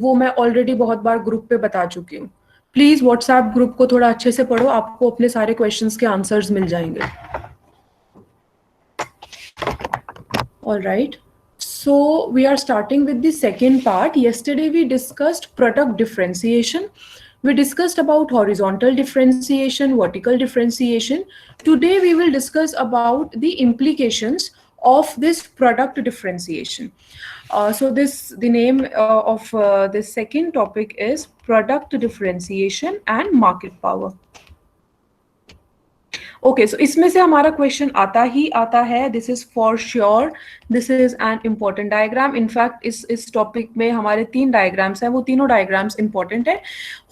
वो मैं ऑलरेडी बहुत बार ग्रुप पे बता चुकी हूँ। प्लीज व्हाट्सएप ग्रुप को थोड़ा अच्छे से पढ़ो, आपको अपने सारे क्वेश्चंस के आंसर्स मिल जाएंगे। All right. So we are starting with the second part. Yesterday we discussed product differentiation. We discussed about horizontal differentiation, vertical differentiation. Today we will discuss about the implications of this product differentiation. The name of this second topic is product differentiation and market power. Okay so इसमें से हमारा question आता ही आता है, this is for sure, this is an important diagram. In fact इस topic में हमारे 3 diagrams हैं, वो तीनों डायग्राम्स इंपॉर्टेंट है।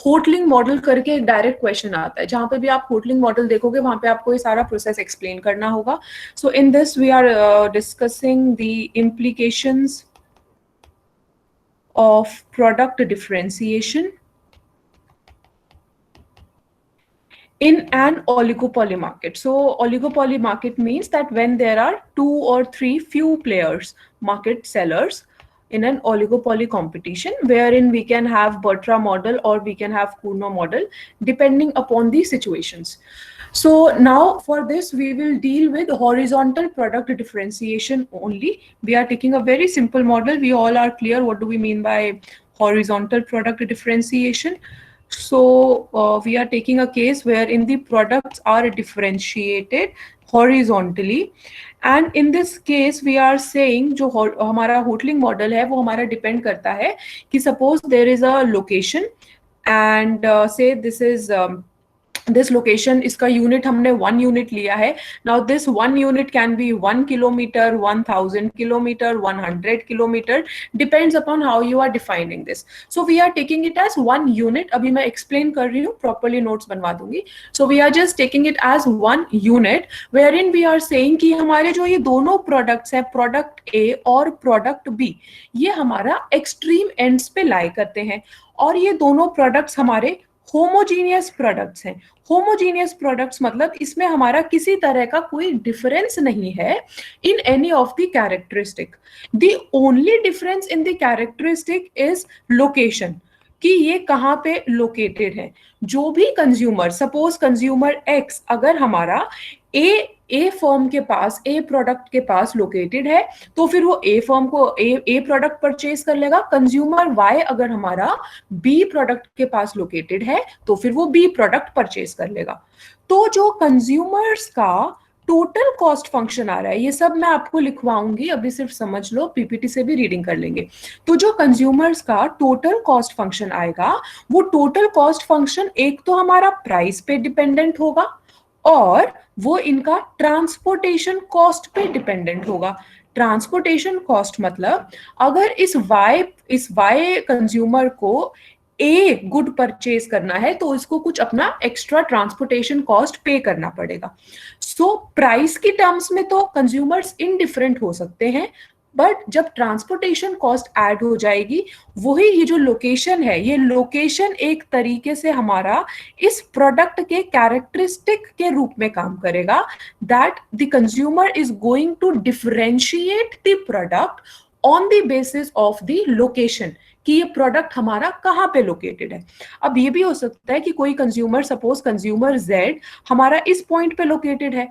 होटलिंग मॉडल करके एक डायरेक्ट क्वेश्चन आता है, जहां पे भी आप होटलिंग मॉडल देखोगे वहां पे आपको ये सारा प्रोसेस एक्सप्लेन करना होगा। So in this we are discussing the implications of product differentiation in an oligopoly market. So oligopoly market means that when there are 2 or 3 few players, market sellers, in an oligopoly competition, wherein we can have Bertra model or we can have Kuno model, depending upon the situations. So now for this, we will deal with horizontal product differentiation only. We are taking a very simple model. We all are clear what do we mean by horizontal product differentiation. So we are taking a case wherein the products are differentiated horizontally, and in this case we are saying जो हमारा होटलिंग model है वो हमारा depend करता है कि suppose there is a location and say this location, इसका unit हमने 1 यूनिट लिया है। Now this 1 unit can be 1 kilometre, 1000 kilometre, 100 kilometre, depends upon how you are defining this. So we are taking it as 1 unit. अभी मैं explain कर रही हूँ, properly notes बनवा दूंगी। So we are just taking it as 1 unit where in we are saying कि हमारे जो ये दोनों प्रोडक्ट्स हैं, प्रोडक्ट ए और प्रोडक्ट बी, ये हमारा एक्सट्रीम एंड्स पे लाई करते हैं, और ये दोनों प्रोडक्ट्स हमारे होमोजीनियस प्रोडक्ट्स हैं। होमोजीनियस प्रोडक्ट्स मतलब इसमें हमारा किसी तरह का कोई डिफरेंस नहीं है in any of the characteristic. The only difference in the characteristic is location, कि ये कहाँ पे लोकेटेड है। जो भी कंज्यूमर, सपोज कंज्यूमर एक्स अगर हमारा ए फर्म के पास, ए प्रोडक्ट के पास लोकेटेड है, तो फिर वो ए फर्म को ए प्रोडक्ट परचेज कर लेगा। कंज्यूमर वाई अगर हमारा बी प्रोडक्ट के पास लोकेटेड है, तो फिर वो बी प्रोडक्ट परचेज कर लेगा। तो जो कंज्यूमर्स का टोटल कॉस्ट फंक्शन आ रहा है, ये सब मैं आपको लिखवाऊंगी, अभी सिर्फ समझ लो, पीपीटी से भी रीडिंग कर लेंगे। तो जो कंज्यूमर्स का टोटल कॉस्ट फंक्शन आएगा, वो टोटल कॉस्ट फंक्शन एक तो हमारा प्राइस पे डिपेंडेंट होगा, और वो इनका ट्रांसपोर्टेशन कॉस्ट पे डिपेंडेंट होगा। ट्रांसपोर्टेशन कॉस्ट मतलब अगर इस वाई कंज्यूमर को ए गुड परचेज करना है, तो इसको कुछ अपना एक्स्ट्रा ट्रांसपोर्टेशन कॉस्ट पे करना पड़ेगा। सो प्राइस की टर्म्स में तो कंज्यूमर्स इनडिफरेंट हो सकते हैं, बट जब ट्रांसपोर्टेशन कॉस्ट ऐड हो जाएगी, वही ये जो लोकेशन है, ये लोकेशन एक तरीके से हमारा इस प्रोडक्ट के कैरेक्टरिस्टिक के रूप में काम करेगा, that the consumer is going to differentiate the product on the basis of the location, कि ये प्रोडक्ट हमारा कहाँ पे लोकेटेड है। अब ये भी हो सकता है कि कोई कंज्यूमर, सपोज कंज्यूमर जेड हमारा इस पॉइंट पे लोकेटेड है,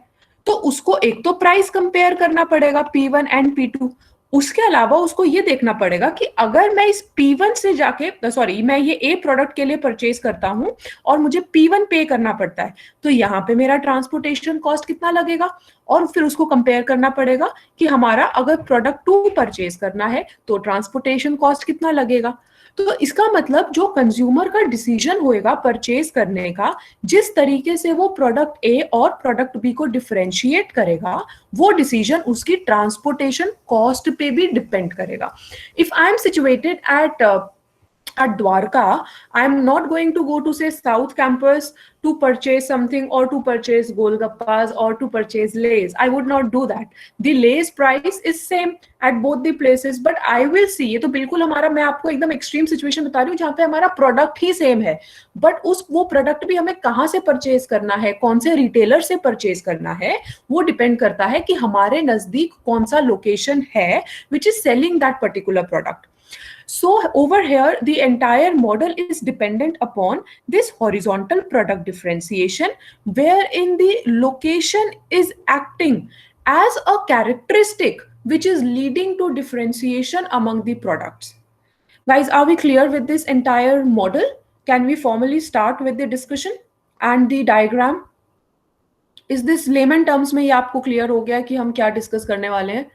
तो उसको एक तो प्राइस कंपेयर करना पड़ेगा P1 एंड P2, उसके अलावा उसको ये देखना पड़ेगा कि अगर मैं इस P1 से जाके, सॉरी, मैं ये ए प्रोडक्ट के लिए परचेज करता हूं और मुझे P1 पे करना पड़ता है, तो यहाँ पे मेरा ट्रांसपोर्टेशन कॉस्ट कितना लगेगा, और फिर उसको कंपेयर करना पड़ेगा कि हमारा अगर प्रोडक्ट 2 परचेज करना है तो ट्रांसपोर्टेशन कॉस्ट कितना लगेगा। तो इसका मतलब जो कंज्यूमर का डिसीजन होएगा परचेज करने का, जिस तरीके से वो प्रोडक्ट ए और प्रोडक्ट बी को डिफरेंशिएट करेगा, वो डिसीजन उसकी ट्रांसपोर्टेशन कॉस्ट पे भी डिपेंड करेगा। If I am situated at Dwarka, I am not going to go to say South Campus to purchase something, or to purchase Golgappas, or to purchase Lays. I would not do that. The Lays price is same at both the places, but I will see, ये तो बिल्कुल हमारा, मैं आपको एकदम extreme situation बता रही हूँ जहाँ पे हमारा प्रोडक्ट ही सेम है, बट वो प्रोडक्ट भी हमें कहाँ से परचेज करना है, कौन से रिटेलर से परचेज करना है, वो डिपेंड करता है कि हमारे नजदीक कौन सा लोकेशन है which is selling that particular product. So over here, the entire model is dependent upon this horizontal product differentiation, wherein the location is acting as a characteristic which is leading to differentiation among the products. Guys, are we clear with this entire model? Can we formally start with the discussion and the diagram? Is this layman terms में ये आपको clear हो गया कि हम क्या discuss करने वाले हैं?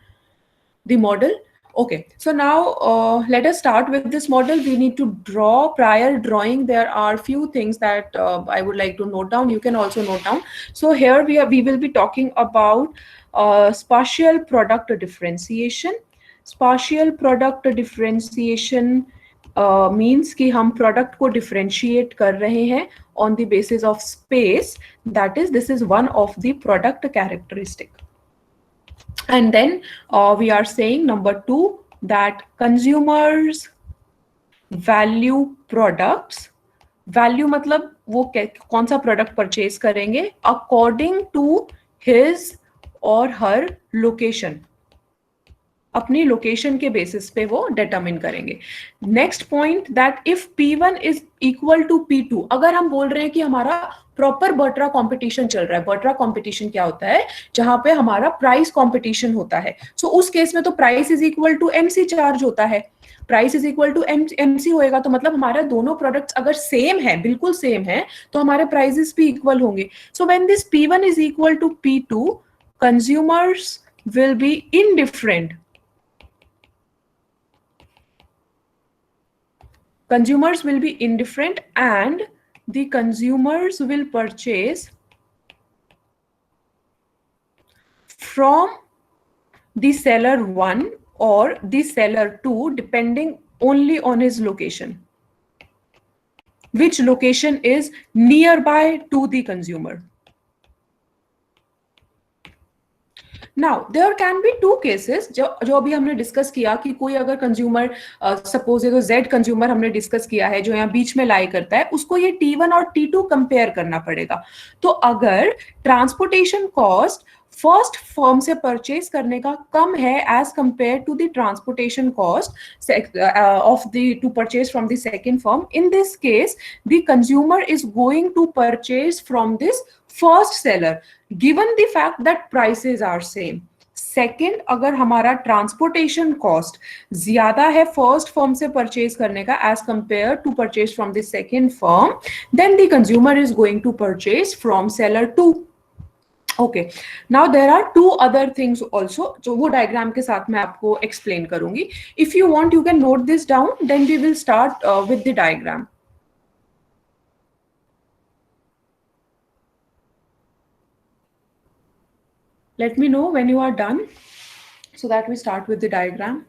The model? Okay, so now let us start with this model. We need to draw. Prior drawing, there are few things that I would like to note down. You can also note down. So here we will be talking about spatial product differentiation. Spatial product differentiation means कि हम product को differentiate कर रहे हैं on the basis of space. That is, this is one of the product characteristic. And then we are saying number 2 that consumers value products. Value मतलब वो कौन सा product purchase करेंगे according to his or her location. अपनी location के basis पे वो determine करेंगे. Next point that if P1 is equal to P2, अगर हम बोल रहे हैं कि हमारा प्रॉपर बर्ट्रा कंपटीशन चल रहा है. बर्ट्रा कंपटीशन क्या होता है? जहां पे हमारा प्राइस कंपटीशन होता है. सो उस केस में तो price is equal to MC charge होता है. Price is equal to MC होएगा तो मतलब हमारा दोनों प्रोडक्ट्स अगर सेम है, बिल्कुल सेम है, तो हमारे प्राइसेस भी इक्वल होंगे. So when this P1 is equal to P2, consumers will be indifferent. Consumers will be indifferent and the consumers will purchase from the seller 1 or the seller 2 depending only on his location. Which location is nearby to the consumer. Now there can be two cases जो अभी हमने discuss किया कि कोई अगर consumer suppose तो Z consumer हमने discuss किया है जो यहाँ बीच में लाई करता है, उसको ये T1 और T2 कंपेयर करना पड़ेगा. तो अगर ट्रांसपोर्टेशन कॉस्ट फर्स्ट फर्म से परचेज करने का कम है as compare to the transportation cost of the to purchase from the second firm, in this case the consumer is going to purchase from this first seller given the fact that prices are same. Second, अगर हमारा transportation cost ज्यादा है first firm से purchase करने का as compare to purchase from the second firm, then the consumer is going to purchase from seller 2. Okay, now there are two other things also जो वो diagram के साथ मैं आपको एक्सप्लेन करूंगी. If you want you can note this down, then we will start with the diagram. Let me know when you are done so that we start with the diagram.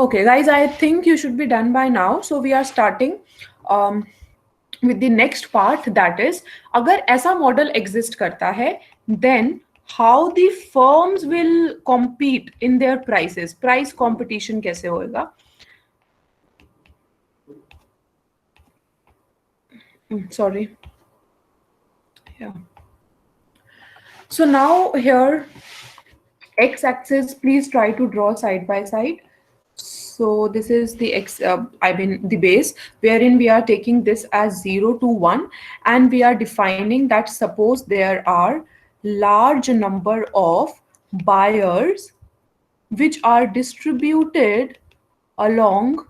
Okay, guys, I think you should be done by now. So we are starting with the next part, that is, अगर ऐसा model exist करता है, then how the firms will compete in their prices. Price competition कैसे होएगा? Sorry. Yeah. So now here, x-axis, please try to draw side by side. So this is the the base, wherein we are taking this as 0 to 1, and we are defining that suppose there are large number of buyers which are distributed along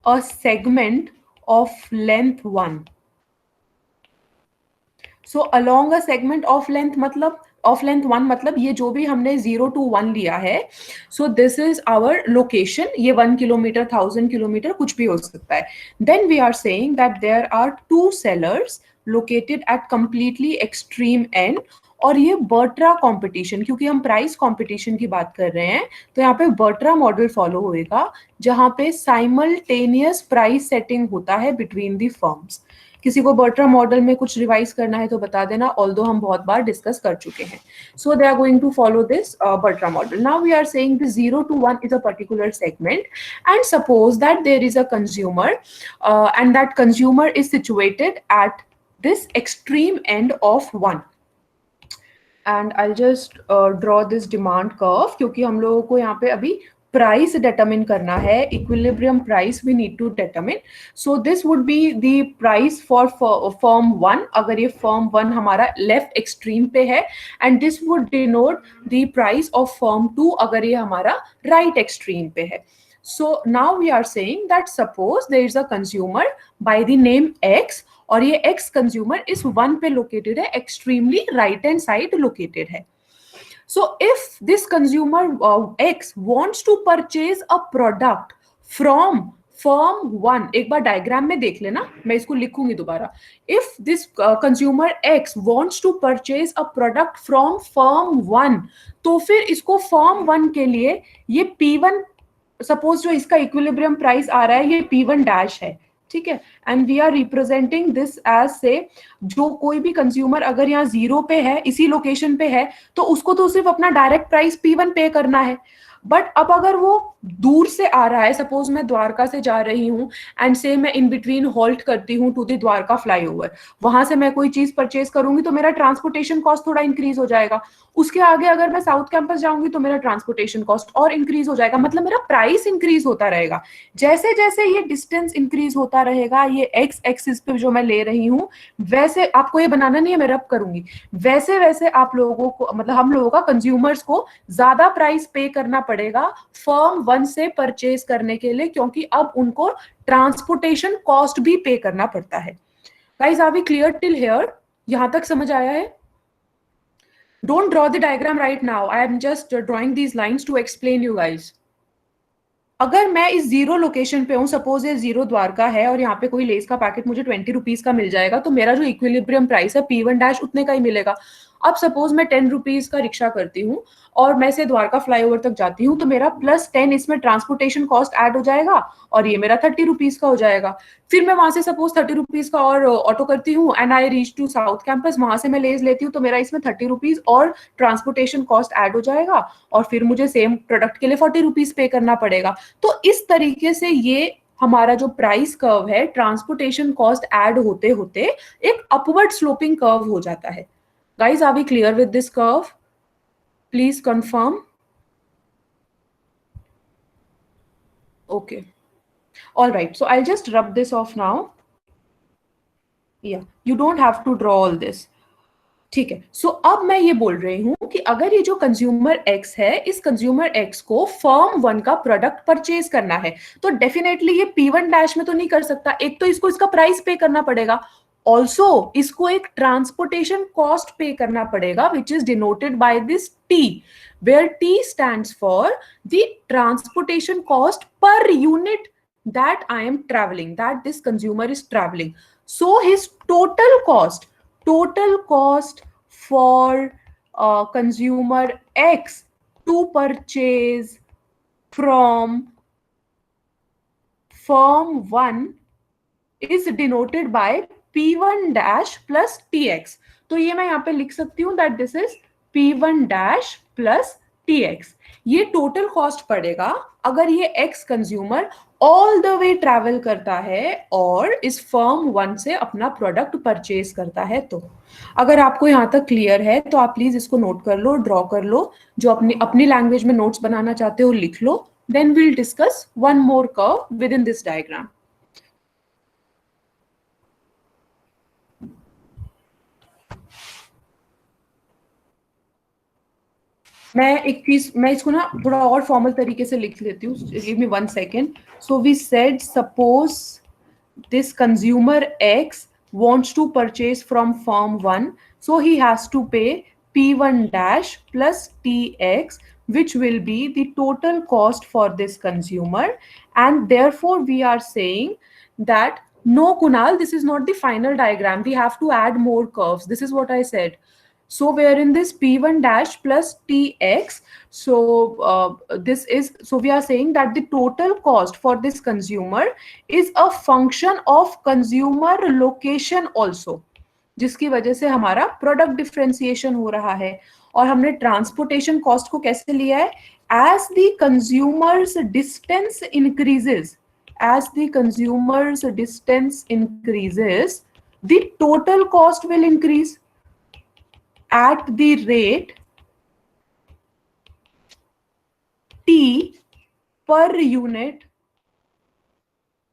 a segment of length 1. So along a segment of length मतलब of length 1 मतलब ये जो भी हमने 0 to 1 लिया है, so this is our location. ये 1 kilometre 1000 kilometre कुछ भी हो सकता है. Then we are saying that there are two sellers located at completely extreme end और ये बर्ट्रा कंपटीशन, क्योंकि हम प्राइस कंपटीशन की बात कर रहे हैं तो यहाँ पे बर्ट्रा मॉडल फॉलो होएगा जहाँ पे साइमल्टेनियस प्राइस सेटिंग होता है बिटवीन द फर्म्स। किसी को बर्ट्रा मॉडल में कुछ रिवाइज करना है तो बता देना, ऑल्दो हम बहुत बार डिस्कस कर चुके हैं। So they are going to follow this Bertrand model. Now we are saying the 0 to 1 is a particular segment, and suppose that there is a consumer and that consumer is situated at this extreme end of 1, and I'll just draw this demand curve क्योंकि हम लोगों को यहाँ पे अभी price determine करना है, equilibrium price we need to determine. So this would be the price for firm 1 अगर ये फर्म 1 हमारा लेफ्ट एक्सट्रीम पे है, and this would denote the price of firm 2 अगर ये हमारा राइट एक्सट्रीम पे है। So now we are saying that suppose there is a consumer by the name X, और ये X consumer इस 1 पे located है, extremely right hand side located है। So if this consumer X wants to purchase a product from firm 1, एक बार diagram में देख लेना, मैं इसको लिखूंगी दोबारा। If this consumer X wants to purchase a product from firm 1, तो फिर इसको firm 1 के लिए ये P1, सपोज जो इसका इक्विलिब्रियम प्राइस आ रहा है ये P1 डैश है, ठीक है, and we are representing this as से जो कोई भी कंज्यूमर अगर यहाँ 0 पे है, इसी लोकेशन पे है, तो उसको तो सिर्फ अपना डायरेक्ट प्राइस P1 पे करना है। बट अब अगर वो दूर से आ रहा है, सपोज मैं द्वारका से जा रही हूँ एंड से मैं इन बिटवीन हॉल्ट करती हूँ टू द द्वारका फ्लाईओवर, वहां से मैं कोई चीज परचेज करूंगी तो मेरा ट्रांसपोर्टेशन कॉस्ट थोड़ा इंक्रीज हो जाएगा। उसके आगे अगर मैं साउथ कैंपस जाऊंगी तो मेरा ट्रांसपोर्टेशन कॉस्ट और इंक्रीज हो जाएगा, मतलब मेरा प्राइस इंक्रीज होता रहेगा। जैसे जैसे ये डिस्टेंस इंक्रीज होता रहेगा, ये एक्स एक्सिस पे जो मैं ले रही हूँ, वैसे आपको ये बनाना नहीं है, मैं रब करूंगी, वैसे वैसे आप लोगों को, मतलब हम लोगों का कंज्यूमर्स को ज्यादा प्राइस पे करना पड़ेगा फर्म 1 से परचेज करने के लिए, क्योंकि अब उनको ट्रांसपोर्टेशन कॉस्ट भी पे करना पड़ता है। Guys, are we clear till here? यहां तक समझ आया है? Don't draw the diagram right now. I am just drawing these lines to explain you guys. अगर मैं इस 0 लोकेशन पे हूँ, सपोज ये 0 द्वारका है और यहाँ पे कोई लेस का पैकेट मुझे 20 रुपीज का मिल जाएगा, तो मेरा जो इक्विलिब्रियम प्राइस है P1 डैश उतने का ही मिलेगा। अब सपोज मैं 10 रुपीज का रिक्शा करती हूँ और मैं से द्वारका फ्लाईओवर तक जाती हूँ, तो मेरा +10 इसमें ट्रांसपोर्टेशन कॉस्ट ऐड हो जाएगा और ये मेरा 30 रुपीज का हो जाएगा। फिर मैं वहां से सपोज 30 रुपीज का और ऑटो करती हूँ and I reach to south campus, वहां से मैं लेस लेती हूँ तो मेरा इसमें 30 रुपीज और ट्रांसपोर्टेशन कॉस्ट ऐड हो जाएगा और फिर मुझे सेम प्रोडक्ट के लिए 40 रुपीज पे करना पड़ेगा। तो इस तरीके से ये हमारा जो प्राइस कर्व है, ट्रांसपोर्टेशन कॉस्ट ऐड होते होते एक अपवर्ड स्लोपिंग कर्व हो जाता है। Guys, are we clear with this curve? Please confirm. Okay. All right. So I'll just rub this off now. Yeah. You don't have to draw all this. ठीक है। सो अब मैं ये बोल रही हूं कि अगर ये जो कंज्यूमर एक्स है, इस कंज्यूमर एक्स को फर्म 1 का प्रोडक्ट परचेज करना है, तो डेफिनेटली ये P1 डैश में तो नहीं कर सकता। एक तो इसको इसका प्राइस पे करना पड़ेगा, ऑल्सो इसको एक ट्रांसपोर्टेशन कॉस्ट पे करना पड़ेगा, which is denoted by this T, where T stands for the transportation cost per unit that I am traveling, that this consumer is traveling. So his total cost for consumer X to purchase from firm 1 is denoted by P1 dash plus TX. तो ये मैं यहाँ पे लिख सकती हूँ that this is P1 dash plus TX. ये total cost पड़ेगा अगर ये x consumer all the way travel करता है और इस फर्म 1 से अपना प्रोडक्ट परचेज करता है। तो अगर आपको यहाँ तक क्लियर है तो आप प्लीज इसको नोट कर लो, ड्रॉ कर लो, जो अपनी लैंग्वेज में नोट्स बनाना चाहते हो लिख लो। Then we'll discuss one more curve within this diagram. मैं एक चीज, मैं इसको ना थोड़ा और फॉर्मल तरीके से लिख लेती हूँ। Give me 1 second. So we said suppose this consumer X wants to purchase from firm 1, so he has to pay P1 dash plus TX, which will be the total cost for this consumer, and therefore we are saying that no, Kunal, this is not the final diagram, we have to add more curves. This is what I said. So wherein this P1 dash plus TX, so this is, so we are saying that the total cost for this consumer is a function of consumer location also, जिसकी वजह से हमारा product differentiation हो रहा है। और हमने transportation cost को कैसे लिया है, as the consumers distance increases, as the consumer's distance increases, the total cost will increase at the rate T per unit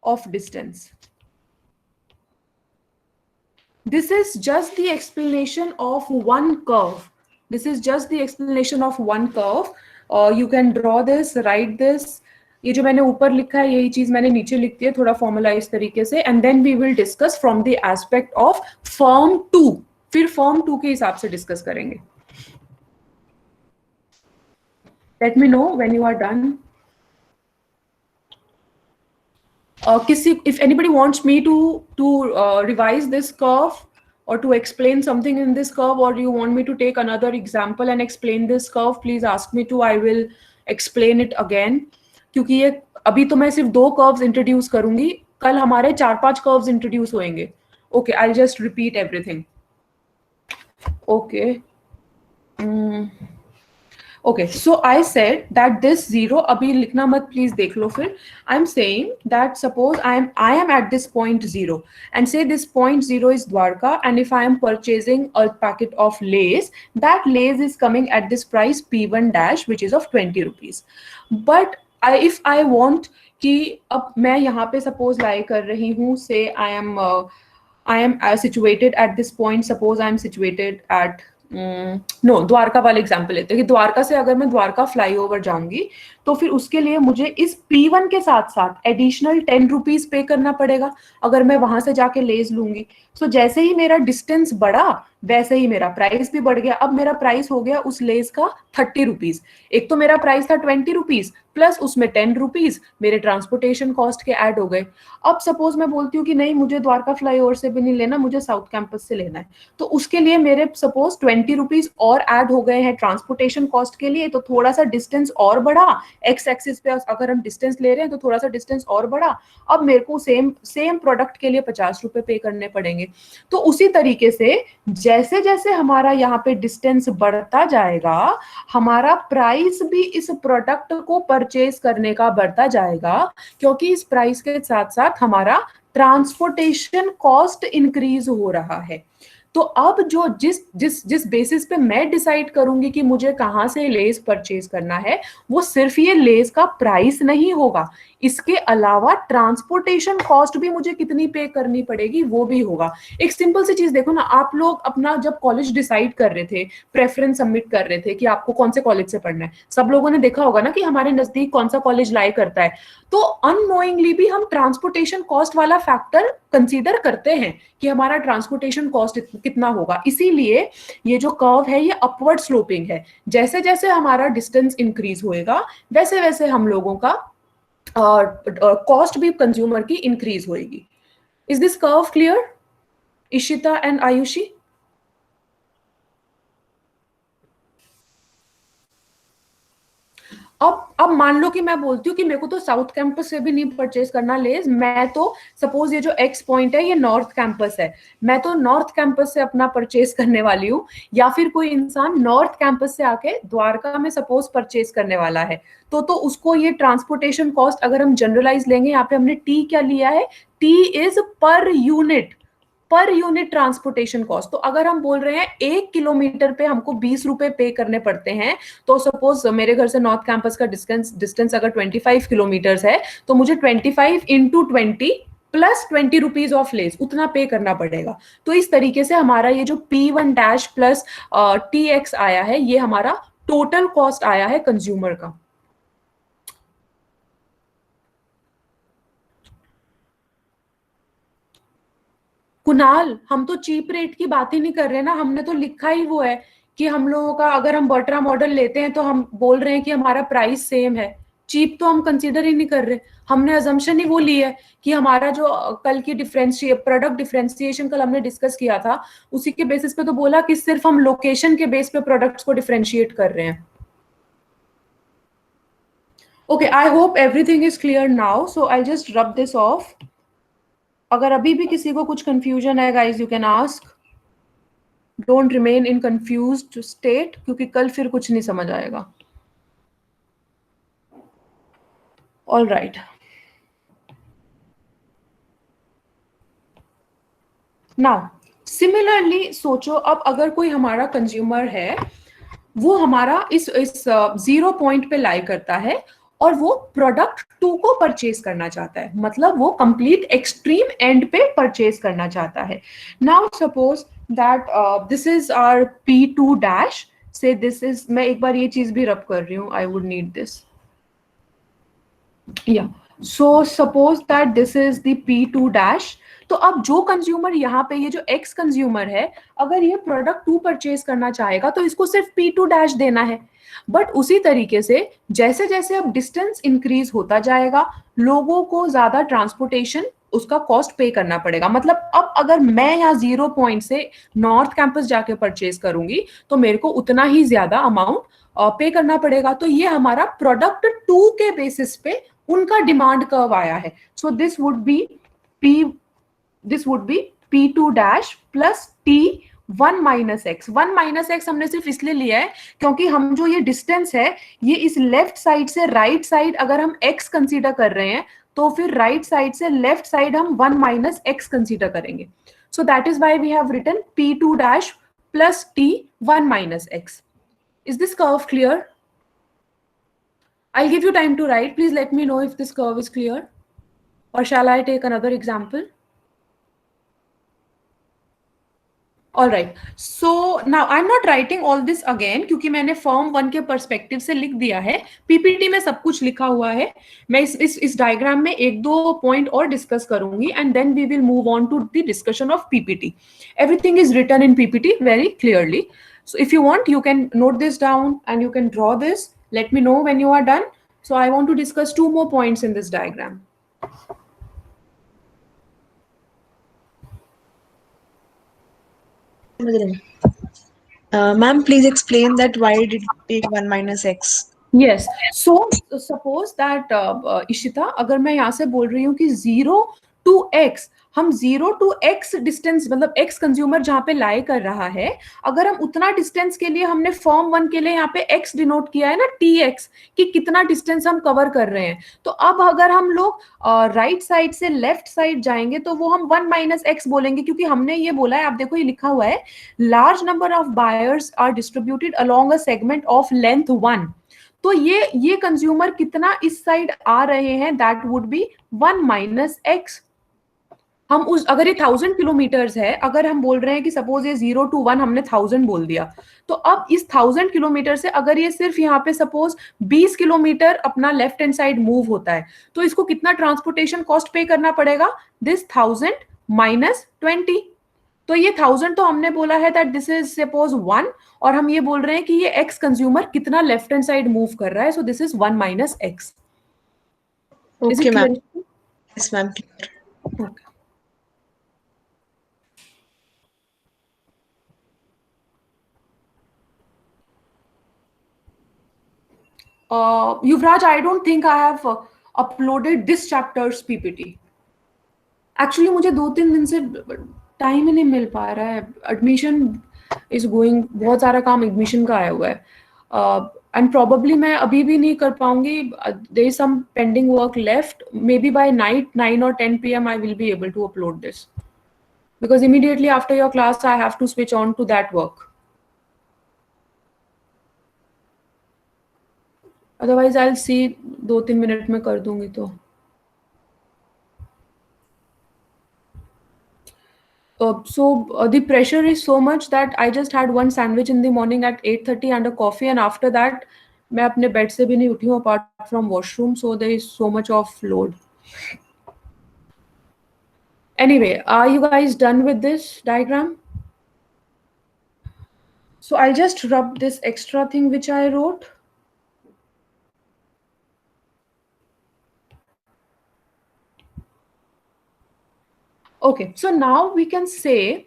of distance. This is just the explanation of one curve. This is just the explanation of one curve. You can draw this, write this. ये जो मैंने ऊपर लिखा है यही चीज मैंने नीचे लिख दी है थोड़ा फॉर्मलाइज तरीके से, and then we will discuss from the aspect of form 2, फिर फॉर्म 2 के हिसाब से डिस्कस करेंगे। Let me know when you are done. if anybody wants me to revise this curve or to explain something in this curve, or you want me to take another example and explain this curve, please ask me to, I will explain it again. क्योंकि ये अभी तो मैं सिर्फ 2 curves introduce करूंगी, कल हमारे 4-5 curves introduce होंगे। Okay, I just repeat everything. Okay Okay, so I said that this 0, अभी लिखना मत प्लीज, देख लो फिर। I'm saying that suppose I am at this point 0 and say this point 0 is Dwarka, and if I am purchasing a packet of Lay's, that Lay's is coming at this price P1 dash which is of 20 rupees. But if I want कि अब मैं यहाँ पे suppose lie कर रही हूँ, say I am situated at this point, suppose I am situated at no Dwarka वाले example लेते हैं कि द्वारका से अगर मैं द्वारका फ्लाईओवर जाऊंगी तो फिर उसके लिए मुझे इस P1 के साथ साथ एडिशनल 10 रुपीज पे करना पड़ेगा अगर मैं वहां से जाके लेज लूंगी। सो जैसे ही मेरा डिस्टेंस बढ़ा वैसे ही मेरा प्राइस भी बढ़ गया। अब मेरा प्राइस हो गया उस लेज का 30 रुपीज। एक तो मेरा प्राइस था 20 रुपीज प्लस उसमें 10 रुपीज मेरे ट्रांसपोर्टेशन कॉस्ट के ऐड हो गए। अब सपोज मैं बोलती हूँ कि नहीं मुझे द्वारका फ्लाईओवर से भी नहीं लेना, मुझे साउथ कैंपस से लेना है, तो उसके लिए मेरे सपोज 20 रुपीज और ऐड हो गए हैं ट्रांसपोर्टेशन कॉस्ट के लिए। तो थोड़ा सा डिस्टेंस और बढ़ा, एक्स एक्सिस पे अगर हम डिस्टेंस ले रहे हैं तो थोड़ा सा डिस्टेंस और बढ़ा। अब मेरे को सेम प्रोडक्ट के लिए 50 रुपए पे करने पड़ेंगे। तो उसी तरीके से जैसे जैसे हमारा यहाँ पे डिस्टेंस बढ़ता जाएगा हमारा प्राइस भी इस प्रोडक्ट को परचेज करने का बढ़ता जाएगा, क्योंकि इस प्राइस के साथ साथ हमारा ट्रांसपोर्टेशन कॉस्ट इंक्रीज हो रहा है। तो अब जो जिस बेसिस पे मैं डिसाइड करूंगी कि मुझे कहां से लेस परचेज करना है, वो सिर्फ ये लेस का प्राइस नहीं होगा, इसके अलावा ट्रांसपोर्टेशन कॉस्ट भी मुझे कितनी पे करनी पड़ेगी वो भी होगा। एक सिंपल सी चीज देखो ना, आप लोग अपना जब कॉलेज डिसाइड कर रहे थे, प्रेफरेंस सबमिट कर रहे थे कि आपको कौन से कॉलेज से पढ़ना है, सब लोगों ने देखा होगा ना कि हमारे नजदीक कौन सा कॉलेज लाई करता है। तो अननोइंगली भी हम ट्रांसपोर्टेशन कॉस्ट वाला फैक्टर कंसीडर करते हैं कि हमारा ट्रांसपोर्टेशन कॉस्ट कितना होगा। इसीलिए ये जो कर्व है ये अपवर्ड स्लोपिंग है। जैसे जैसे हमारा डिस्टेंस इंक्रीज होएगा वैसे वैसे हम लोगों का कॉस्ट भी कंज्यूमर की इंक्रीज होएगी। Is this curve clear Ishita and Ayushi? अब मान लो कि मैं बोलती हूँ कि मेरे को तो साउथ कैंपस से भी नहीं परचेज करना लेज, मैं तो सपोज ये जो एक्स पॉइंट है ये नॉर्थ कैंपस है, मैं तो नॉर्थ कैंपस से अपना परचेज करने वाली हूँ, या फिर कोई इंसान नॉर्थ कैंपस से आके द्वारका में सपोज परचेज करने वाला है, तो उसको ये ट्रांसपोर्टेशन कॉस्ट अगर हम जनरलाइज लेंगे, यहाँ पे हमने टी क्या लिया है, T is per unit transportation cost. तो अगर हम बोल रहे हैं 1 किलोमीटर पे हमको 20 रुपए पे करने पड़ते हैं, तो सपोज मेरे घर से नॉर्थ कैंपस का डिस्टेंस अगर 25 किलोमीटर है तो मुझे 25 into 20 plus 20 rupees of less उतना पे करना पड़ेगा। तो इस तरीके से हमारा ये जो P1 डैश प्लस TX आया है ये हमारा टोटल कॉस्ट आया है कंज्यूमर का। कुणाल, हम तो चीप रेट की बात ही नहीं कर रहे ना, हमने तो लिखा ही वो है कि हम लोगों का अगर हम बर्ट्रा मॉडल लेते हैं तो हम बोल रहे हैं कि हमारा प्राइस सेम है। चीप तो हम कंसीडर ही नहीं कर रहे, हमने अजम्पशन ही वो ली है कि हमारा जो कल की प्रोडक्ट डिफरेंशिएशन कल हमने डिस्कस किया था, उसी के बेसिस पे तो बोला कि सिर्फ हम लोकेशन के बेस पे प्रोडक्ट्स को डिफरेंशिएट कर रहे हैं. Okay, I hope everything is clear now. So I'll just rub this off. अगर अभी भी किसी को कुछ confusion है, guys, you can ask. Don't remain in confused state, क्योंकि कल फिर कुछ नहीं समझ आएगा. All right. Now, similarly, सोचो अब अगर कोई हमारा कंज्यूमर है, वो हमारा इस 0 पॉइंट पे लाई करता है और वो प्रोडक्ट 2 को परचेज करना चाहता है, मतलब वो कंप्लीट एक्सट्रीम एंड पे परचेज करना चाहता है. Now suppose that this is our P2 dash, say this is, मैं एक बार ये चीज भी रब कर रही हूँ, I would need this. Yeah so suppose that this is the P2 dash. तो अब जो कंज्यूमर यहाँ पे, ये जो एक्स कंज्यूमर है, अगर ये प्रोडक्ट 2 परचेज करना चाहेगा तो इसको सिर्फ P2 डैश देना है. बट उसी तरीके से जैसे जैसे अब डिस्टेंस इंक्रीज होता जाएगा, लोगों को ज्यादा ट्रांसपोर्टेशन उसका कॉस्ट पे करना पड़ेगा. मतलब अब अगर मैं यहाँ 0 पॉइंट से नॉर्थ कैंपस जाके परचेज करूंगी तो मेरे को उतना ही ज्यादा अमाउंट पे करना पड़ेगा. तो ये हमारा प्रोडक्ट 2 के बेसिस पे उनका डिमांड कर्व आया है. सो this would B P2 dash plus T1 minus x. 1 minus x हमने सिर्फ इसलिए लिया है क्योंकि हम जो ये डिस्टेंस है, ये इस लेफ्ट साइड से राइट साइड अगर हम x कंसीडर कर रहे हैं तो फिर राइट साइड से लेफ्ट साइड हम 1 माइनस एक्स कंसीडर करेंगे. So that is why we have written P2 dash plus T1 minus X. Is this curve clear? I'll give you time to write. Please let me know if this curve is clear. Or shall I take another example? All right. So now I'm not writing all this again क्योंकि मैंने form 1 के perspective से लिख दिया है. PPT में सब कुछ लिखा हुआ है. मैं इस डायग्राम में एक दो पॉइंट और डिस्कस करूंगी and then we will move on to the discussion of PPT. Everything is written in PPT very clearly. So if you want, you can note this down and you can draw this. Let me know when you are done. So I want to discuss 2 more points in this diagram. Ma'am, please explain that why did it take 1 minus x? Yes. So suppose that Ishita, अगर मैं यहाँ से बोल रही हूँ कि 0 to x, हम 0 to x distance, मतलब x कंज्यूमर जहाँ पे लाई कर रहा है, अगर हम उतना डिस्टेंस के लिए हमने फॉर्म 1 के लिए यहाँ पे x डिनोट किया है ना, tx, कि कितना डिस्टेंस हम कवर कर रहे हैं. तो अब अगर हम लोग राइट साइड से लेफ्ट साइड जाएंगे तो वो हम 1 माइनस एक्स बोलेंगे, क्योंकि हमने ये बोला है, आप देखो ये लिखा हुआ है, large number of buyers are distributed along a segment of length 1. तो ये कंज्यूमर कितना इस साइड आ रहे हैं, that would be 1 minus x. हम उस, अगर ये 1000 किलोमीटर्स है, अगर हम बोल रहे हैं कि सपोज ये 0 to 1 हमने 1000 बोल दिया, तो अब इस 1000 किलोमीटर से अगर ये सिर्फ यहाँ पे सपोज 20 किलोमीटर अपना लेफ्ट हैंड साइड मूव होता है, तो इसको कितना ट्रांसपोर्टेशन कॉस्ट पे करना पड़ेगा, दिस 1000 माइनस 20. तो ये 1000 तो हमने बोला है दैट दिस इज सपोज 1, और हम ये बोल रहे हैं कि ये एक्स कंज्यूमर कितना लेफ्ट हैंड साइड मूव कर रहा है, so this is 1 minus x. Okay, ma'am. Yes, ma'am. Okay. Yuvraj, I don't think I have uploaded this chapter's PPT. Actually, मुझे 2-3 दिन से टाइम ही नहीं मिल पा रहा है. एडमिशन इज गोइंग, बहुत सारा काम एडमिशन का आया हुआ है, एंड प्रोबेबली मैं अभी भी नहीं कर पाऊंगी. There is some pending work left. May be by night 9 or 10 PM I will be able to upload this, because immediately after your class I have to switch on to that work. Otherwise I'll see 2-3 minute में कर दूंगी तो. The pressure is so much that I just had one sandwich in the morning at 8:30 and a coffee, and after that मैं अपने bed से भी नहीं उठी हूँ apart from washroom, so there is so much of load. Anyway, are you guys done with this diagram? So I'll just rub this extra thing which I wrote. Okay, so now we can say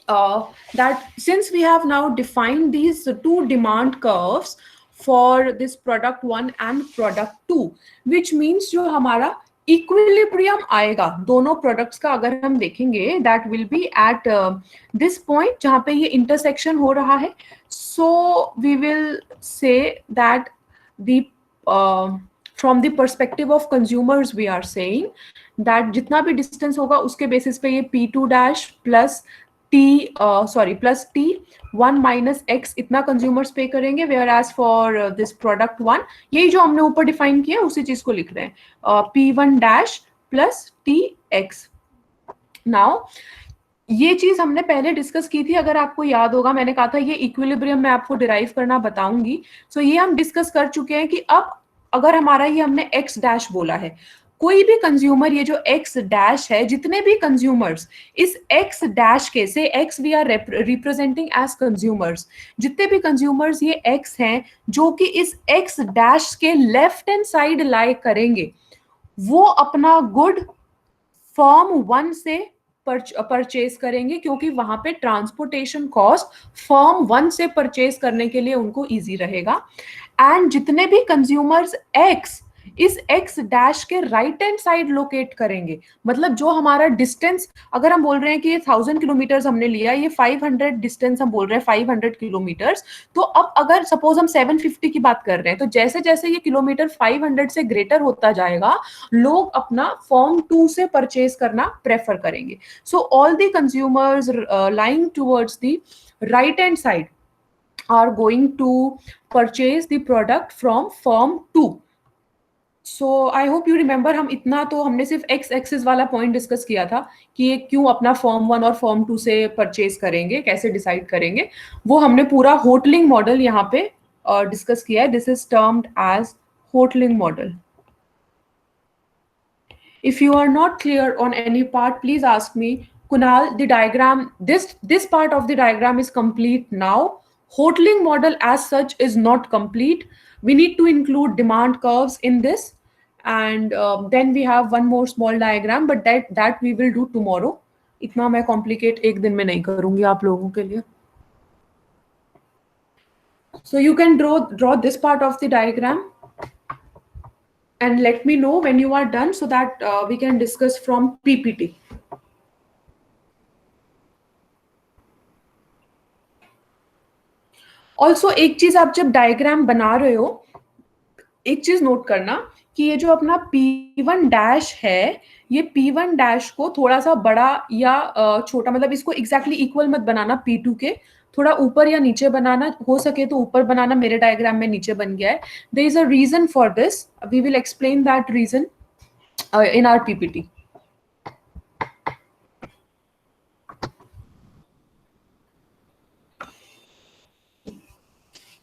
that since we have now defined these two demand curves for this product 1 and product 2, which means जो हमारा equilibrium आएगा दोनों products का अगर हम देखेंगे that will be at this point जहां पे ये इंटरसेक्शन हो रहा है. So we will say that the from the perspective of consumers we are saying that जितना भी distance होगा उसके basis पे ये P2 dash plus plus T 1 minus X इतना consumers पे करेंगे, whereas for this product 1 यही जो हमने ऊपर define किया उसी चीज को लिख रहे हैं P1 dash plus TX. Now ये चीज हमने पहले डिस्कस की थी, अगर आपको याद होगा मैंने कहा था ये इक्विलिब्रियम मैं आपको डिराइव करना बताऊंगी. सो ये हम डिस्कस कर चुके हैं कि अब अगर हमारा ये हमने एक्स डैश बोला है, कोई भी कंज्यूमर ये जो एक्स डैश है, जितने भी कंज्यूमर्स इस एक्स डैश के से X we are representing as consumers, जितने भी कंज्यूमर्स ये एक्स हैं जो कि इस एक्स डैश के लेफ्ट हैंड साइड लाई करेंगे, वो अपना गुड फर्म 1 से परचेज करेंगे क्योंकि वहां पे ट्रांसपोर्टेशन कॉस्ट फर्म 1 से परचेज करने के लिए उनको इजी रहेगा. एंड जितने भी कंज्यूमर्स एक्स इस एक्स डैश के राइट हैंड साइड लोकेट करेंगे, मतलब जो हमारा डिस्टेंस अगर हम बोल रहे हैं कि ये 1000 किलोमीटर हमने लिया, ये 500 डिस्टेंस हम बोल रहे हैं 500 किलोमीटर्स, तो अब अगर सपोज हम 750 की बात कर रहे हैं तो जैसे जैसे ये किलोमीटर 500 से ग्रेटर होता जाएगा लोग अपना फॉर्म 2 से परचेज करना प्रेफर करेंगे. So all the consumers lying towards the right hand side are going to purchase the product from firm 2. So I hope you remember हम इतना तो हमने सिर्फ x एक्सिस वाला पॉइंट डिस्कस किया था कि ये क्यों अपना फॉर्म 1 और फॉर्म 2 से परचेज करेंगे, कैसे डिसाइड करेंगे, वो हमने पूरा होटलिंग मॉडल यहाँ पे डिस्कस किया है. This is termed as Hotelling model. If you are not clear on any part, please ask me. Kunal, the diagram, this part of the diagram is complete now. Hoteling model as such is not complete. We need to include demand curves in this. And then we have one more small diagram, but that we will do tomorrow. इतना मैं complicate एक दिन में नहीं करूँगी आप लोगों के लिए. So you can draw this part of the diagram and let me know when you are done so that we can discuss from PPT. Also एक चीज आप जब डायग्राम बना रहे हो, एक चीज नोट करना कि ये जो अपना P1 डैश है, ये P1 डैश को थोड़ा सा बड़ा या छोटा, मतलब इसको एग्जैक्टली इक्वल मत बनाना P2 के, थोड़ा ऊपर या नीचे बनाना, हो सके तो ऊपर बनाना. मेरे डायग्राम में नीचे बन गया है. There is a reason for this. We will explain that reason in our PPT.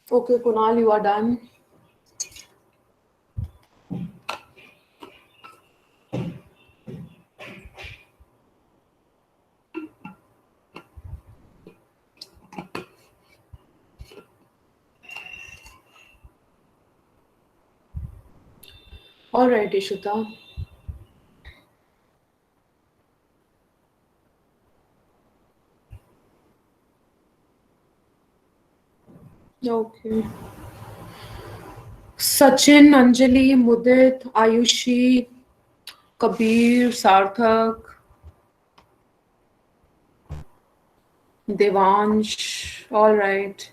Okay, Kunal, you are done. All right, Ishita. Okay. Sachin, Anjali, Mudit, Ayushi, Kabir, Sarthak, Devansh. All right.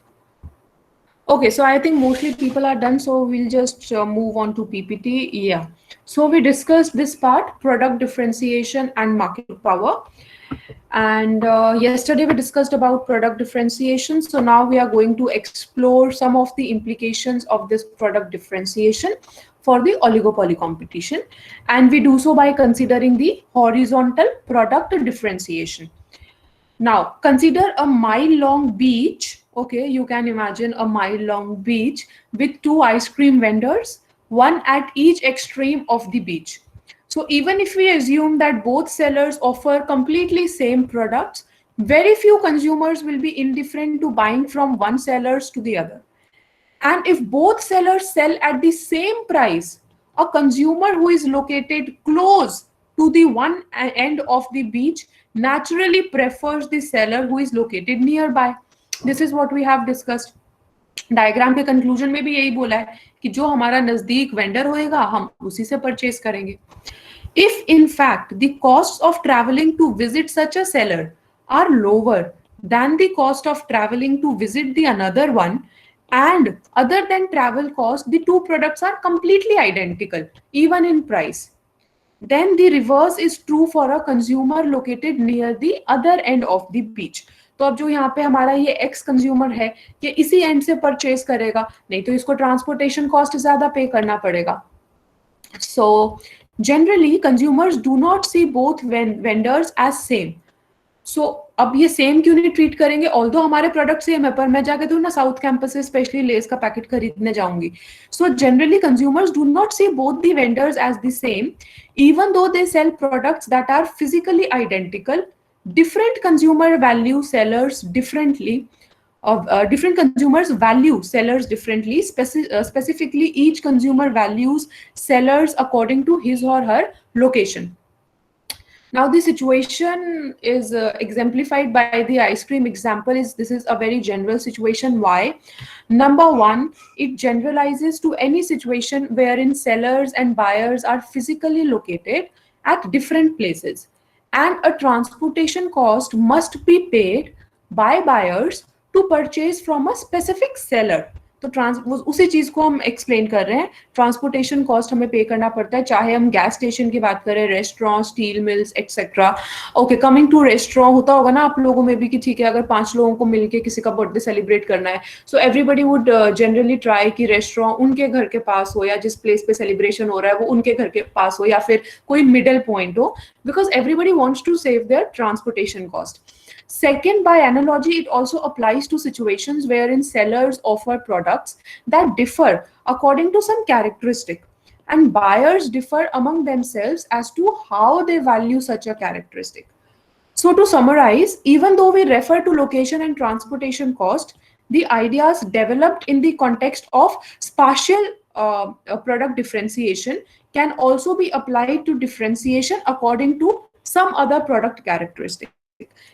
Okay, so I think mostly people are done, so we'll just move on to PPT. Yeah. So we discussed this part, product differentiation and market power. And yesterday we discussed about product differentiation. So now we are going to explore some of the implications of this product differentiation for the oligopoly competition. And we do so by considering the horizontal product differentiation. Now, consider a mile-long beach. Okay, you can imagine a mile-long beach with 2 ice cream vendors, one at each extreme of the beach. So even if we assume that both sellers offer completely same products, very few consumers will be indifferent to buying from one seller to the other. And if both sellers sell at the same price, a consumer who is located close to the one end of the beach naturally prefers the seller who is located nearby. This is what we have discussed. Diagram के conclusion में भी यही बोला है कि जो हमारा नजदीक वेंडर होएगा हम उसी से परचेज करेंगे. If in fact the costs of traveling to visit such a seller are lower than the cost of traveling to visit the another one, and other than travel cost, the two products are completely identical, even in price, then the reverse is true for a consumer located near the other end of the beach. तो अब जो यहाँ पे हमारा ये x consumer है ये इसी एंड से परचेज करेगा, नहीं तो इसको ट्रांसपोर्टेशन कॉस्ट ज्यादा पे करना पड़ेगा. So generally consumers do not see both vendors as same. So अब ये सेम क्यों नहीं ट्रीट करेंगे, ऑल्दो हमारे प्रोडक्ट सेम है पर मैं जाके तो ना साउथ कैंपस से स्पेशली लेस का पैकेट खरीदने जाऊंगी. So generally consumers do not see both the vendors as the same even though they sell products that are physically identical. Different consumer value sellers differently. Different consumers value sellers differently. Specifically, each consumer values sellers according to his or her location. Now the situation is exemplified by the ice cream example. This is a very general situation. Why? Number one, it generalizes to any situation wherein sellers and buyers are physically located at different places and a transportation cost must be paid by buyers to purchase from a specific seller. तो उसी चीज को हम explain कर रहे हैं. Transportation cost हमें पे करना पड़ता है चाहे हम गैस स्टेशन की बात करें, restaurant, steel mills etcetera. Okay, coming to restaurant, होता होगा ना आप लोगों में भी कि ठीक है अगर 5 लोगों को मिलके किसी का बर्थडे सेलिब्रेट करना है, so everybody would generally try कि रेस्टोरेंट उनके घर के पास हो या जिस प्लेस पे सेलिब्रेशन हो रहा है वो उनके घर के पास हो या फिर कोई मिडल पॉइंट हो, because everybody wants to save their transportation cost. Second, by analogy, it also applies to situations wherein sellers offer products that differ according to some characteristic, and buyers differ among themselves as to how they value such a characteristic. So to summarize, even though we refer to location and transportation cost, the ideas developed in the context of spatial product differentiation can also be applied to differentiation according to some other product characteristic.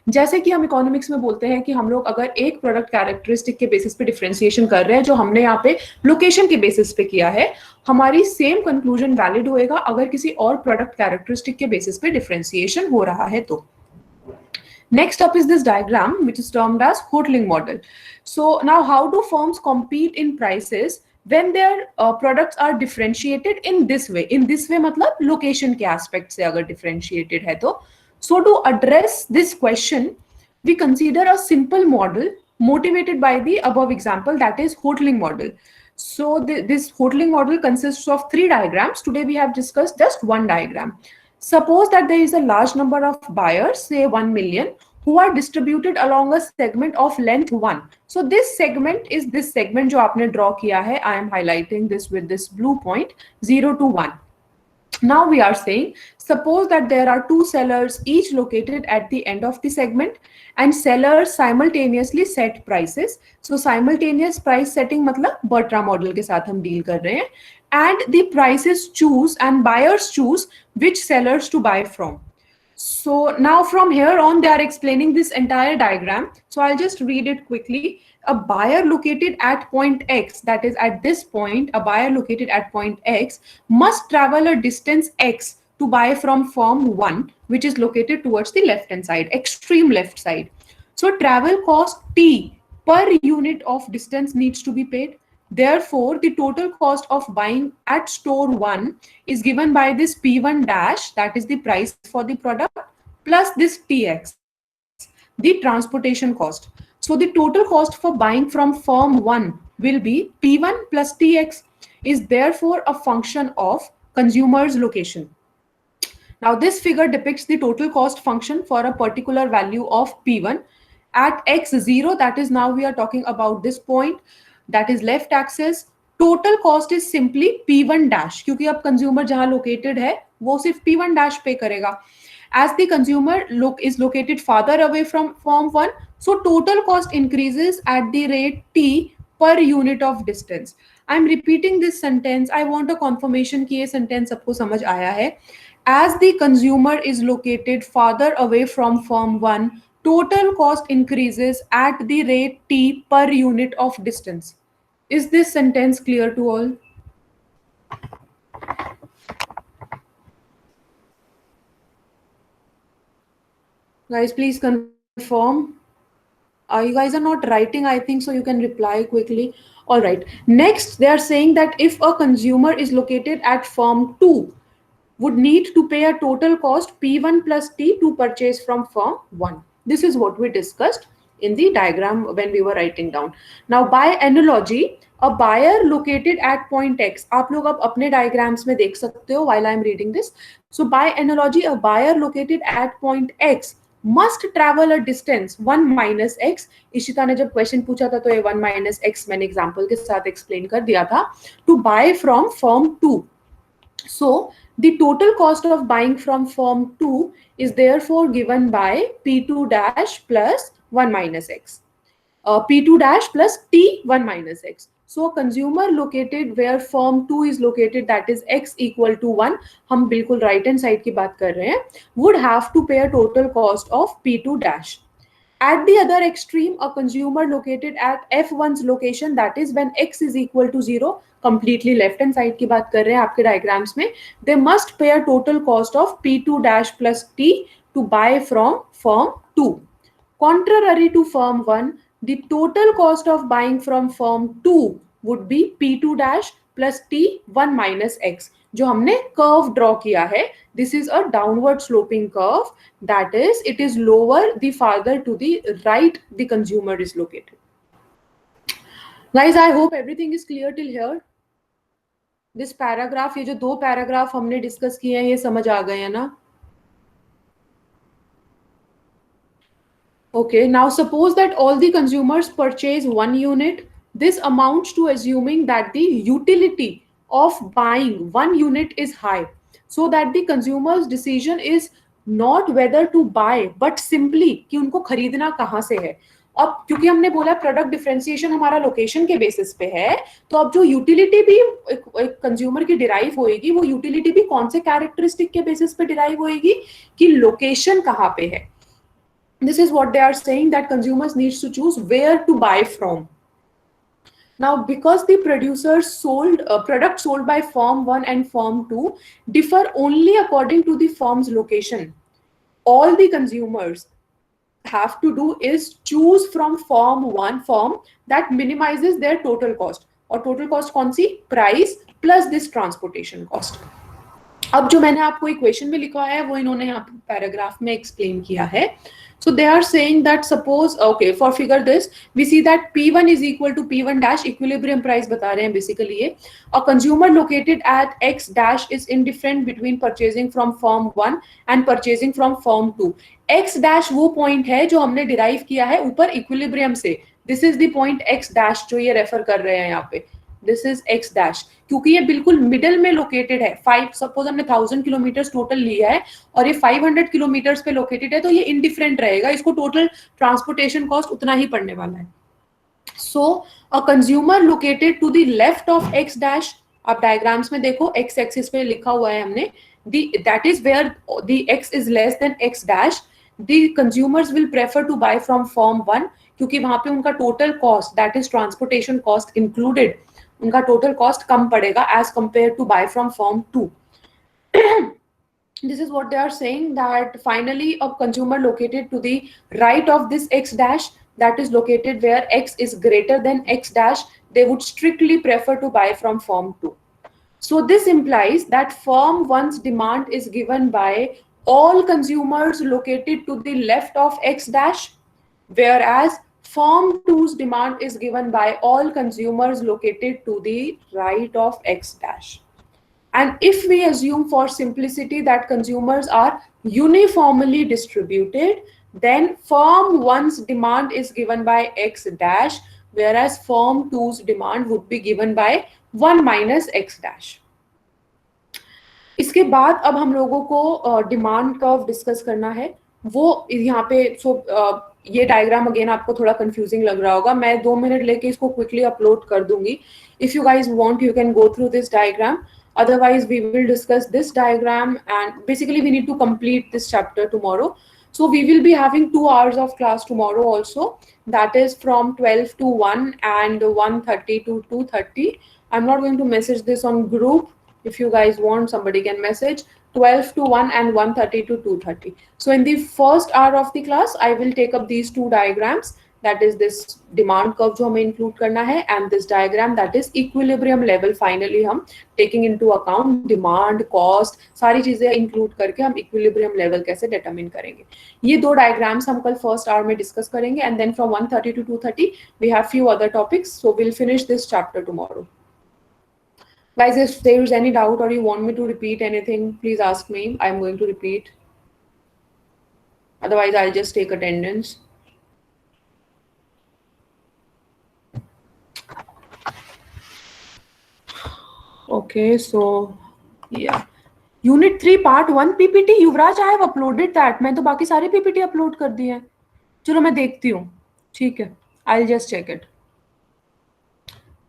जैसे कि हम economics में बोलते हैं कि हम लोग अगर एक प्रोडक्ट कैरेक्टरिस्टिक के बेसिस पे डिफरेंशिएशन कर रहे हैं जो हमने यहाँ पे लोकेशन के बेसिस पे किया है, हमारी सेम कंक्लूजन वैलिड होएगा अगर किसी और प्रोडक्ट कैरेक्टरिस्टिक के बेसिस पे डिफरेंशिएशन हो रहा है तो. Next up is this diagram which is termed as Hotelling model. So now how do firms compete in prices when their products are differentiated in this way? In this way मतलब location के aspect से अगर differentiated है तो. So to address this question, we consider a simple model motivated by the above example, that is Hotelling model. So this Hotelling model consists of 3 diagrams. Today we have discussed just one diagram. Suppose that there is a large number of buyers, say 1 million, who are distributed along a segment of length 1. So this segment is this segment जो आपने draw किया है. I am highlighting this with this blue point, 0 to 1. Now we are saying, suppose that there are 2 sellers each located at the end of the segment and sellers simultaneously set prices. So simultaneous price setting मतलब Bertra model के साथ हम deal कर रहे हैं, and the prices choose and buyers choose which sellers to buy from. So now from here on they are explaining this entire diagram. So I'll just read it quickly. A buyer located at point X, that is at this point, a buyer located at point X must travel a distance X to buy from firm 1, which is located towards the left hand side, extreme left side. So travel cost T per unit of distance needs to be paid. Therefore, the total cost of buying at store 1 is given by this P1 dash, that is the price for the product, plus this TX, the transportation cost. So the total cost for buying from firm 1 will be P1 plus TX, is therefore a function of consumer's location. Now this figure depicts the total cost function for a particular value of P1 at x0, that is now we are talking about this point, that is left axis. Total cost is simply P1 dash, क्योंकि अब consumer जहाँ located है वो सिर्फ P1 dash पे करेगा. As the consumer is located farther away from firm 1, so total cost increases at the rate T per unit of distance. I am repeating this sentence. I want a confirmation कि ये sentence सबको समझ आया है. As the consumer is located farther away from firm 1, total cost increases at the rate T per unit of distance. Is this sentence clear to all? Guys, please confirm. You guys are not writing, I think, so you can reply quickly. All right. Next, they are saying that if a consumer is located at firm 2, would need to pay a total cost P1 plus T to purchase from firm 1. This is what we discussed in the diagram when we were writing down. Now, by analogy, a buyer located at point X, आप लोग अब अपने diagrams में देख सकते हो while I am reading this. So, by analogy, a buyer located at point X must travel a distance 1 minus x. Ishita ने जब क्वेश्चन पूछा था तो ये 1 minus x मैंने एग्जांपल के साथ एक्सप्लेन कर दिया था, to buy from firm 2. So the total cost of buying from firm 2 is therefore given by P2 dash plus 1 minus x. P2 dash plus T1 minus x. So a consumer located where firm 2 is located, that is x equal to 1, हम बिल्कुल right hand side की बात कर रहे हैं, would have to pay a total cost of P2 dash. At the other extreme, a consumer located at F1's location, that is when x is equal to 0, completely left hand side की बात कर रहे हैं आपके diagrams में, they must pay a total cost of P2 dash plus T to buy from firm 2. Contrary to firm 1, the total cost of buying from firm 2 would be P2 dash plus T1 minus x. जो हमने curve draw किया है, this is a downward sloping curve, that is, it is lower the farther to the right the consumer is located. Guys, I hope everything is clear till here. This paragraph, ये जो दो paragraph हमने discuss किए हैं, ये समझ आ गए हैं ना? Okay, now suppose that all the consumers purchase 1 unit. This amounts to assuming that the utility of buying 1 unit is high, so that the consumer's decision is not whether to buy, but simply कि उनको खरीदना कहाँ से है. अब क्योंकि हमने बोला प्रोडक्ट डिफरेंशिएशन हमारा लोकेशन के बेसिस पे है, तो अब जो यूटिलिटी भी एक कंज्यूमर की डिराइव होएगी, वो यूटिलिटी भी कौन से कैरेक्टरिस्टिक के बेसिस पे डिराइव होएगी कि लोकेशन कहाँ पे है. This is what they are saying, that consumers needs to choose where to buy from. Now, because the producers sold product sold by firm 1 and firm 2 differ only according to the firm's location, all the consumers have to do is choose from firm 1 firm that minimizes their total cost. और total cost कौन सी? Price plus this transportation cost. अब जो मैंने आपको equation में लिखा है वो इन्होंने यहाँ पैराग्राफ में एक्सप्लेन किया है. So they are saying that suppose, okay, for figure this, we see that P1 is equal to P1 dash, equilibrium price बता रहे हैं basically ये. A consumer located at X dash is indifferent between purchasing from firm 1 and purchasing from firm 2. X dash वो point है जो हमने derive किया है ऊपर equilibrium से. This is the point X dash जो ये refer कर रहे हैं यहाँ पे. This is X dash, क्योंकि ये बिल्कुल मिडल में लोकेटेड है. 5 सपोज हमने 1000 किलोमीटर टोटल लिया है और ये 500 किलोमीटर्स पे लोकेटेड है, तो ये इंडिफरेंट रहेगा, इसको टोटल ट्रांसपोर्टेशन कॉस्ट उतना ही पड़ने वाला है. So a consumer located to the left of X dash, आप डायग्राम्स में देखो एक्स एक्सिस पे लिखा हुआ है हमने, that is where the X is less than X dash. The consumers will prefer to buy from firm 1, क्योंकि वहां पे उनका total cost, that is transportation cost included, उनका टोटल कॉस्ट कम पड़ेगा as compare to buy from firm 2. This is what they are saying, that finally a consumer located to the right of this x dash, that is located where x is greater than x dash, they would strictly prefer to buy from firm 2. So this implies that firm 1's demand is given by all consumers located to the left of x dash, whereas firm 2's demand is given by all consumers located to the right of x dash. And if we assume for simplicity that consumers are uniformly distributed, then firm 1's demand is given by x dash, whereas firm 2's demand would be given by 1 minus x dash. इसके बाद अब हम लोगों को demand curve discuss करना है. वो यहाँ पे ये डायग्राम अगेन आपको थोड़ा कंफ्यूजिंग लग रहा होगा, मैं 2 मिनट लेके इसको क्विकली अपलोड कर दूंगी. If you guys want you can go through this diagram. Otherwise, we will discuss this diagram, and basically we need to complete this chapter tomorrow. So we will be having 2 hours of class tomorrow also. That is from 12 to 1 and 1:30 to 2:30. I'm not going to message this on group. If you guys want, somebody can message 12 to 1 and 1:30 to 2:30. So in the first hour of the class, I will take up these 2 diagrams. That is this demand curve जो हमें include करना है, and this diagram that is equilibrium level. Finally हम taking into account demand, cost, सारी चीजें include करके हम equilibrium level कैसे determine करेंगे. ये 2 diagrams हम कल first hour में discuss करेंगे, and then from 1:30 to 2:30 we have few other topics. So we'll finish this chapter tomorrow. Guys, if there is any doubt or you want me to repeat anything, please ask me. I'm going to repeat. Otherwise, I'll just take attendance. Okay, so yeah. Unit 3 Part 1 PPT. Yuvraj, I have uploaded that. मैं तो बाकी सारे PPT upload कर दिए हैं. चलो मैं देखती हूँ. ठीक है. I'll just check it.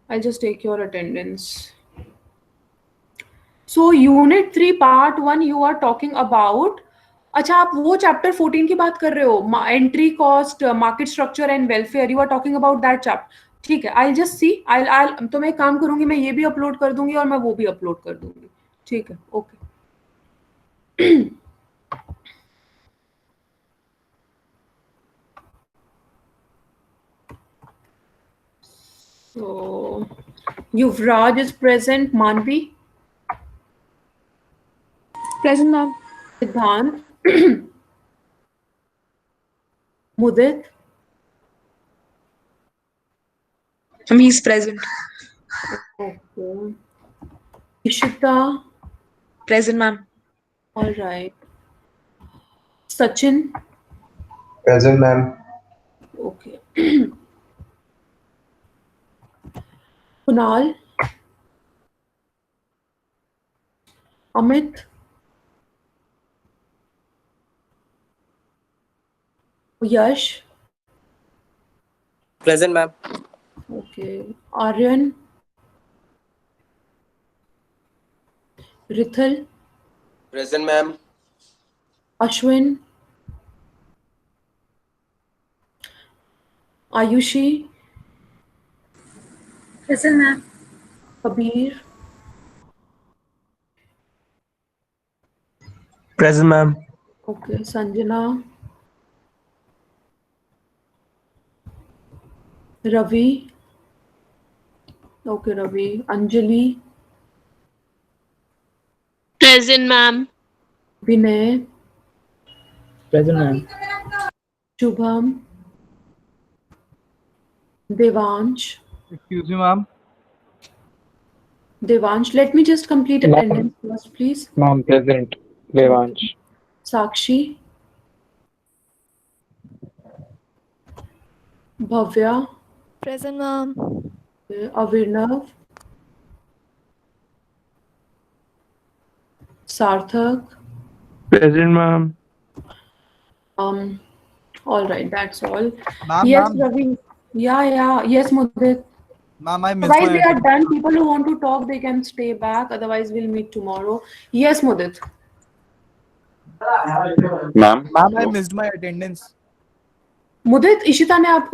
I'll just take your attendance. So Unit 3 Part 1 you are talking about. अच्छा, आप वो चैप्टर 14 की बात कर रहे हो, entry cost, market structure and welfare. You are talking about that chapter. ठीक है, आई जस्ट सी. आई तो मैं एक काम करूंगी, मैं ये भी अपलोड कर दूंगी और मैं वो भी अपलोड कर दूंगी. ठीक है, okay. So Yuvraj is present. Manvi present, ma'am. Siddhant Mudit He is present. Okay. Ishita. Present, ma'am. All right. Sachin. Present, ma'am. Okay. Kunal. Amit. Yash. Present, ma'am. Okay. Aryan. Rithal. Present, ma'am. Ashwin. Ayushi. Present, ma'am. Kabir. Present, ma'am. Okay. Sanjana. Ravi. Okay, Ravi. Anjali. Present, ma'am. Vinay. Present, ma'am. Shubham. Devansh. Excuse me, ma'am. Devansh, let me just complete Ma'am. attendance first, please. Ma'am, present. Devansh. Sakshi. Bhavya. Present, ma'am. Avirnav. Sarthak. Present, ma'am. All right, that's all. Ma'am, Yes, ma'am. Ravi. Yeah. Yes, Mudit. Ma'am, I missed Otherwise, my we are attendance. done. People who want to talk, they can stay back. Otherwise, we'll meet tomorrow. Yes, Mudit. Ma'am, I missed my attendance. Mudit, Ishita ने आपका